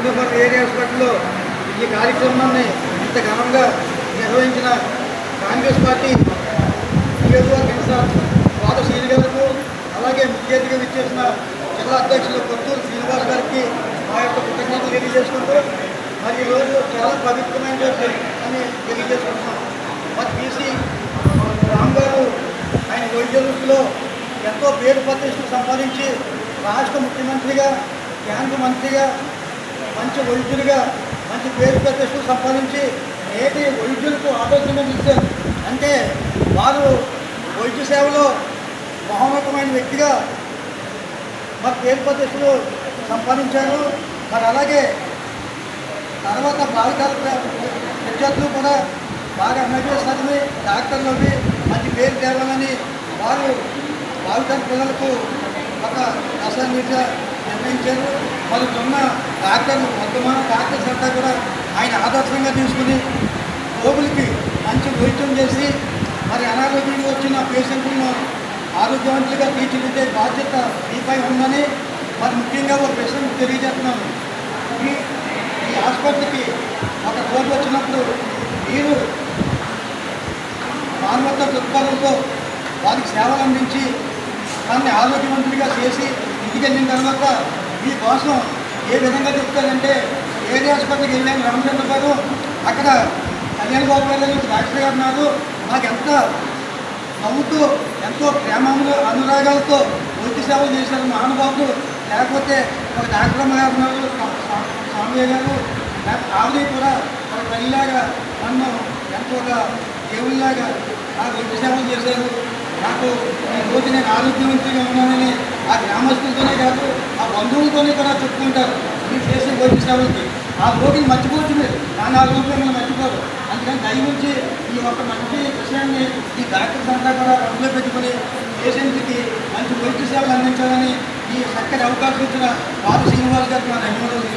Singapore area హాస్పిటల్లో ఈ కార్యక్రమాన్ని ఇంత ఘనంగా నిర్వహించిన కాంగ్రెస్ పార్టీ నియోజకవర్గ పాత శ్రీని గారికి, అలాగే ముఖ్య అతిథిగా విచ్చేసిన జిల్లా అధ్యక్షులు కొత్తూరు శ్రీనివాస్ గారికి మా యొక్క కృతజ్ఞతలు తెలియజేసుకుంటూ, మరి ఈరోజు చాలా పవిత్రమైన రోజు అని తెలియజేసుకుంటున్నాం. మరి బీసీ రామ్ గారు ఆయన వైద్య వృత్తిలో ఎంతో పేరు ప్రతిష్టలు సంపాదించి రాష్ట్ర ముఖ్యమంత్రిగా, కేంద్ర మంత్రిగా, మంచి వైద్యులుగా మంచి పేరు ప్రతిష్టలు సంపాదించి నేటి వైద్యులకు ఆదర్శంగా నిలిచారు. అంటే వారు వైద్య సేవలో మహోన్నతమైన వ్యక్తిగా మరి పేరు ప్రతిష్టలు సంపాదించారు. మరి అలాగే తర్వాత భావితర విద్యార్థులు కూడా బాగా ఎంబీబీఎస్ చదివి డాక్టర్లు అవి మంచి పేరు తేవాలని వారు భావితర పిల్లలకు ఒక దశానిగా నిర్ణయించారు. మరి ఉన్న డాక్టర్లు వర్తమాన డాక్టర్స్ అంతా కూడా ఆయన ఆదర్శంగా తీసుకుని రోగులకి మంచి వైద్యం చేసి మరి అనారోగ్యంగా వచ్చిన పేషెంట్లను ఆరోగ్యవంతులుగా తీర్చిదిద్దే బాధ్యత మీపై ఉందని మరి ముఖ్యంగా ఒక పేషెంట్ తెలియజేస్తున్నాను. ఈ ఆసుపత్రికి ఒక రోగి వచ్చినప్పుడు మీరు మానవత దృక్పథంతో వారికి సేవలు అందించి దాన్ని ఆరోగ్యవంతుడిగా చేసి ఇంటికి వెళ్ళిన తర్వాత మీకోసం ఏ విధంగా చెప్తారంటే ఏరియా ఆసుపత్రికి వెళ్ళాను రామచంద్ర గారు, అక్కడ కళ్యాణ్ బాబు గారు డాక్టర్ గారు ఉన్నారు, నాకు ఎంత నవ్వుతూ ఎంతో ప్రేమలు అనురాగాలతో వైద్య సేవలు చేశారు మహానుభావులు. లేకపోతే ఒక డాక్టర్ అమ్మ గారు ఉన్నారు, స్వామి గారు, లేకపోతే ఆవిడ కూడా ఒక తల్లిలాగా నన్ను ఎంతోగా దేవుళ్ళలాగా ఆ వైద్య సేవలు చేశారు. నాకు ఈరోజు నేను ఆరోగ్యవంతంగా ఉన్నానని ఆ గ్రామస్తులతోనే కాదు ఆ బంధువులతోనే కూడా చెప్పుకుంటారు మీరు చేసే వైద్య సేవలకి. ఆ రోగిని మర్చిపోవచ్చు మీరు, కానీ ఆ రోగి మిమ్మల్ని మర్చిపోరు. అందుకని దయవుంచి ఈ ఒక మంచి విషయాన్ని ఈ డాక్టర్స్ అంతా కూడా అందులో పెట్టుకుని పేషెంట్కి మంచి వైద్య సేవలు అందించాలని ఈ చక్కటి అవకాశం ఇచ్చిన పాత శ్రీనివాస్ గారికి నా ధన్యవాదాలు.